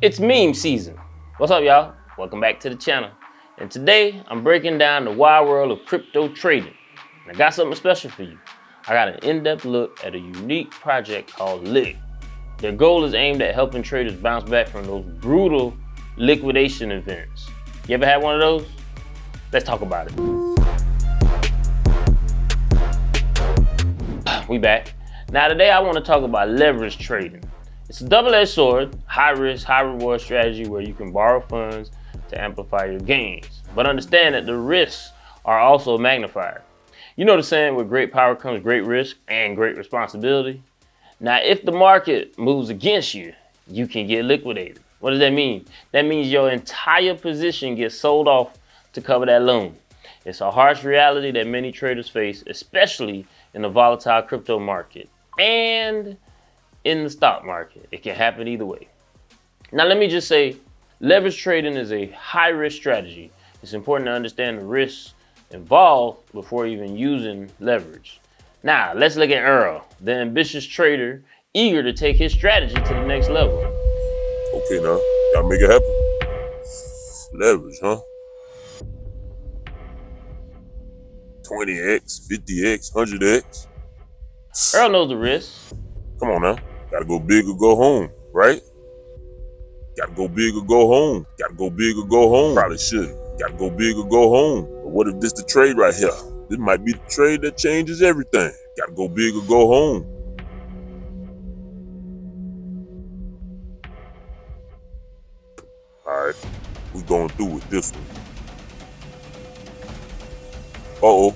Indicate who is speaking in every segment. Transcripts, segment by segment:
Speaker 1: It's meme season. What's up, y'all? Welcome back to the channel. And today, I'm breaking down the wild world of crypto trading. And I got something special for you. I got an in-depth look at a unique project called LIQ. Their goal is aimed at helping traders bounce back from those brutal liquidation events. You ever had one of those? Let's talk about it. We back. Now today I want to talk about leverage trading. It's a double-edged sword, high risk, high reward strategy where you can borrow funds to amplify your gains. But understand that the risks are also magnified. You know the saying, with great power comes great risk and great responsibility. Now if the market moves against you, you can get liquidated. What does that mean? That means your entire position gets sold off to cover that loan. It's a harsh reality that many traders face, especially in the volatile crypto market and in the stock market. It can happen either way. Now let me just say, leverage trading is a high risk strategy. It's important to understand the risks involved before even using leverage. Now let's look at Earl, the ambitious trader eager to take his strategy to the next level.
Speaker 2: Okay, now, gotta make it happen. Leverage, huh? 20x, 50x, 100x.
Speaker 1: Earl knows the risks.
Speaker 2: Come on now. Gotta go big or go home, right? Gotta go big or go home. Gotta go big or go home. Probably should. Gotta go big or go home. But what if this the trade right here? This might be the trade that changes everything. Gotta go big or go home. All right, we going through with this one. Uh-oh.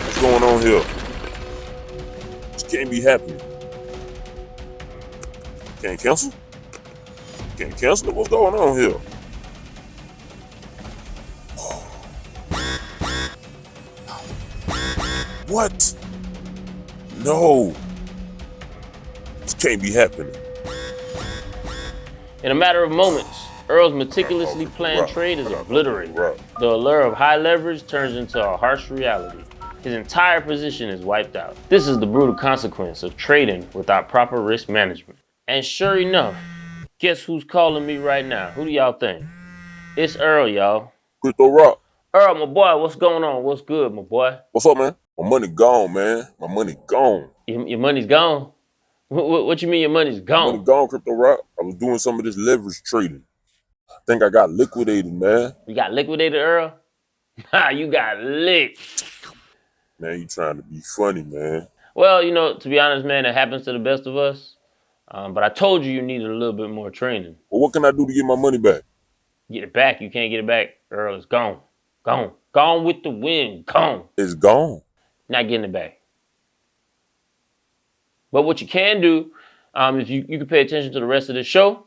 Speaker 2: What's going on here? This can't be happening. Can't cancel? Can't cancel it? What's going on here? What? No. This can't be happening.
Speaker 1: In a matter of moments, Earl's meticulously planned trade is obliterated. The allure of high leverage turns into a harsh reality. His entire position is wiped out. This is the brutal consequence of trading without proper risk management. And sure enough, guess who's calling me right now? Who do y'all think? It's Earl, y'all.
Speaker 2: Crypto Rock.
Speaker 1: Earl, my boy, what's going on? What's good, my boy?
Speaker 2: What's up, man? My money gone, man. My money gone.
Speaker 1: Your money's gone? What you mean your money's gone?
Speaker 2: Money gone, Crypto Rock. I was doing some of this leverage trading. I think I got liquidated, man.
Speaker 1: You got liquidated, Earl? Nah, you got licked.
Speaker 2: Man, you trying to be funny, man.
Speaker 1: Well, you know, to be honest, man, it happens to the best of us. But I told you needed a little bit more training.
Speaker 2: Well, what can I do to get my money back?
Speaker 1: Get it back. You can't get it back, Earl. It's gone. Gone. Gone with the wind. Gone.
Speaker 2: It's gone.
Speaker 1: Not getting it back. But what you can do, if you can pay attention to the rest of the show,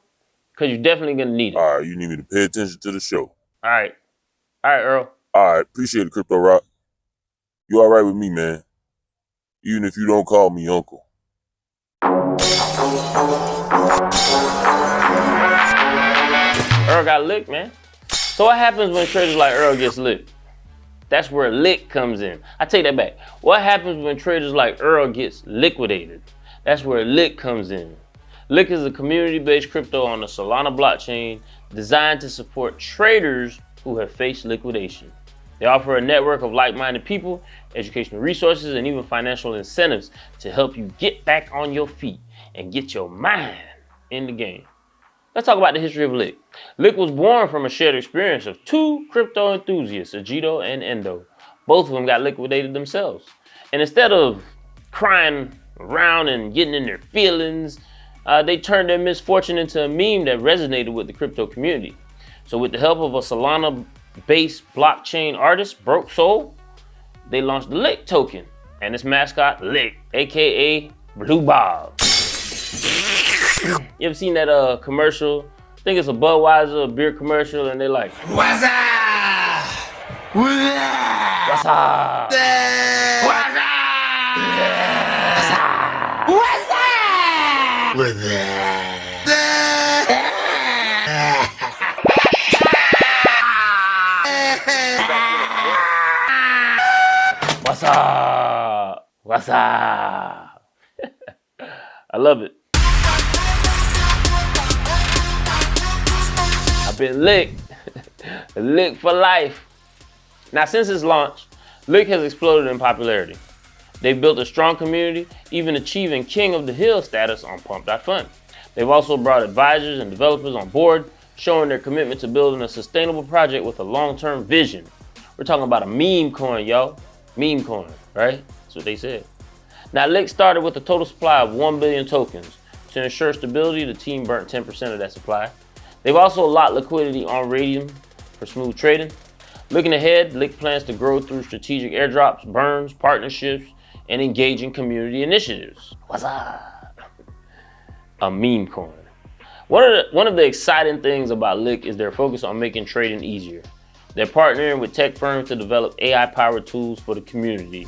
Speaker 1: because you're definitely going to need it.
Speaker 2: All right, you need me to pay attention to the show.
Speaker 1: All right. All right, Earl.
Speaker 2: All right, appreciate it, Crypto Rock. You all right with me, man? Even if you don't call me uncle.
Speaker 1: Earl got licked, man. So what happens when traders like Earl gets licked? That's where lick comes in. I take that back. What happens when traders like Earl gets liquidated? That's where lick comes in. Lick is a community-based crypto on the Solana blockchain designed to support traders who have faced liquidation. They offer a network of like-minded people, educational resources, and even financial incentives to help you get back on your feet and get your mind in the game. Let's talk about the history of LIQ. LIQ was born from a shared experience of two crypto enthusiasts, Ajito and Endo. Both of them got liquidated themselves. And instead of crying around and getting in their feelings, they turned their misfortune into a meme that resonated with the crypto community. So with the help of a Solana-based blockchain artist, Broke Soul, they launched the LIQ token and its mascot, LIQ, aka Blue Bob. You ever seen that commercial? I think it's a Budweiser, a beer commercial, and they're like, "What's up? What's up? What's up? What's up? What's up? What's up? What's up? What's up? I love it. been licked. Lick for life. Now, since its launch, Lick has exploded in popularity. They've built a strong community, even achieving King of the Hill status on Pump.fun. They've also brought advisors and developers on board, showing their commitment to building a sustainable project with a long-term vision. We're talking about a meme coin, y'all. Meme coin, right? That's what they said. Now, Lick started with a total supply of 1 billion tokens. To ensure stability, the team burnt 10% of that supply. They've also locked liquidity on Radium for smooth trading. Looking ahead, Lick plans to grow through strategic airdrops, burns, partnerships, and engaging community initiatives. What's up? A meme coin. One of the exciting things about Lick is their focus on making trading easier. They're partnering with tech firms to develop AI-powered tools for the community.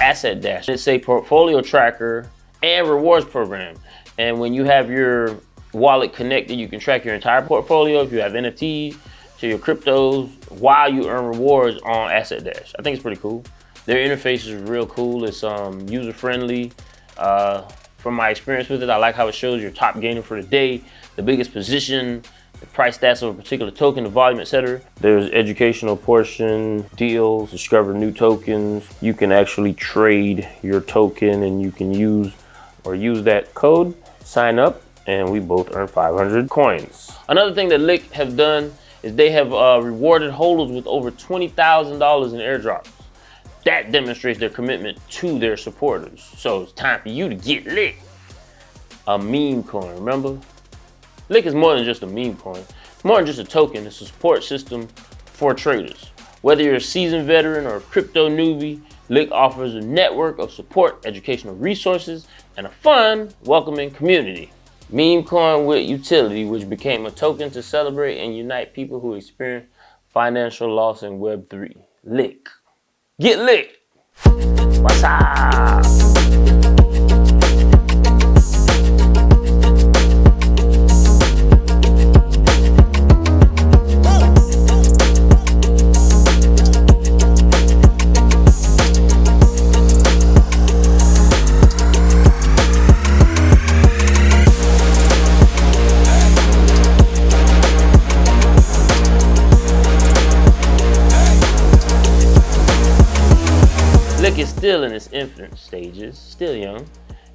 Speaker 1: Asset Dash. It's a portfolio tracker and rewards program. And when you have your wallet connected, you can track your entire portfolio if you have NFTs to your cryptos while you earn rewards on Asset Dash. I think it's pretty cool. Their interface is real cool. It's user-friendly. From my experience with it, I like how it shows your top gainer for the day, the biggest position, the price stats of a particular token, the volume, etc. There's educational portion, deals, discover new tokens. You can actually trade your token and you can use that code, sign up, and we both earn 500 coins. Another thing that Lick have done is they have rewarded holders with over $20,000 in airdrops. That demonstrates their commitment to their supporters. So it's time for you to get Lick. A meme coin, remember? Lick is more than just a meme coin. It's more than just a token. It's a support system for traders. Whether you're a seasoned veteran or a crypto newbie, Lick offers a network of support, educational resources, and a fun, welcoming community. Meme coin with utility, which became a token to celebrate and unite people who experience financial loss in Web3. Lick. Get Lick. What's up? Lick is still in its infant stages, still young,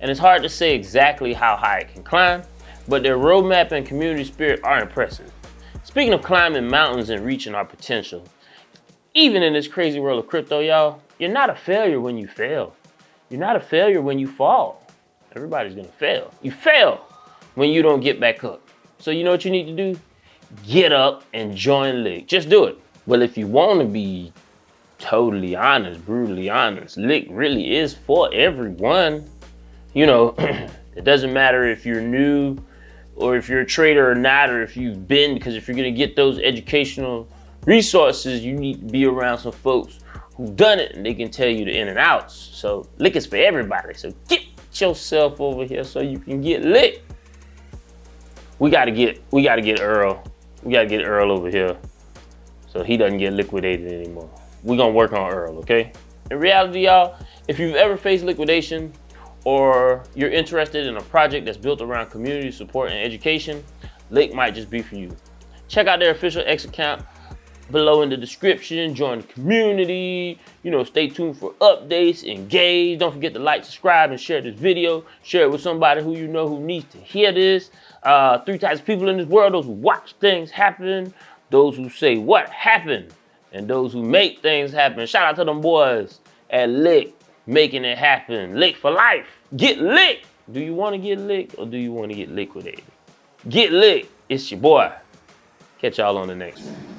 Speaker 1: and it's hard to say exactly how high it can climb, but their roadmap and community spirit are impressive. Speaking of climbing mountains and reaching our potential, even in this crazy world of crypto, y'all, you're not a failure when you fail. You're not a failure when you fall. Everybody's gonna fail. You fail when you don't get back up. So you know what you need to do? Get up and join Lick. Just do it. Well, if you wanna be totally honest, brutally honest, Lick really is for everyone. You know, it doesn't matter if you're new or if you're a trader or not, or if you've been, because if you're gonna get those educational resources, you need to be around some folks who've done it and they can tell you the in and outs. So Lick is for everybody. So get yourself over here so you can get Lick. We gotta get Earl. We gotta get Earl over here so he doesn't get liquidated anymore. We're gonna work on Earl, okay? In reality, y'all, if you've ever faced liquidation or you're interested in a project that's built around community support and education, Lick might just be for you. Check out their official X account below in the description, join the community, you know, stay tuned for updates, engage. Don't forget to like, subscribe, and share this video. Share it with somebody who you know who needs to hear this. 3 types of people in this world: those who watch things happen, those who say what happened, and those who make things happen. Shout out to them boys at Lick, making it happen. Lick for life. Get Lick. Do you want to get Lick or do you want to get liquidated? Get Lick. It's your boy. Catch y'all on the next one.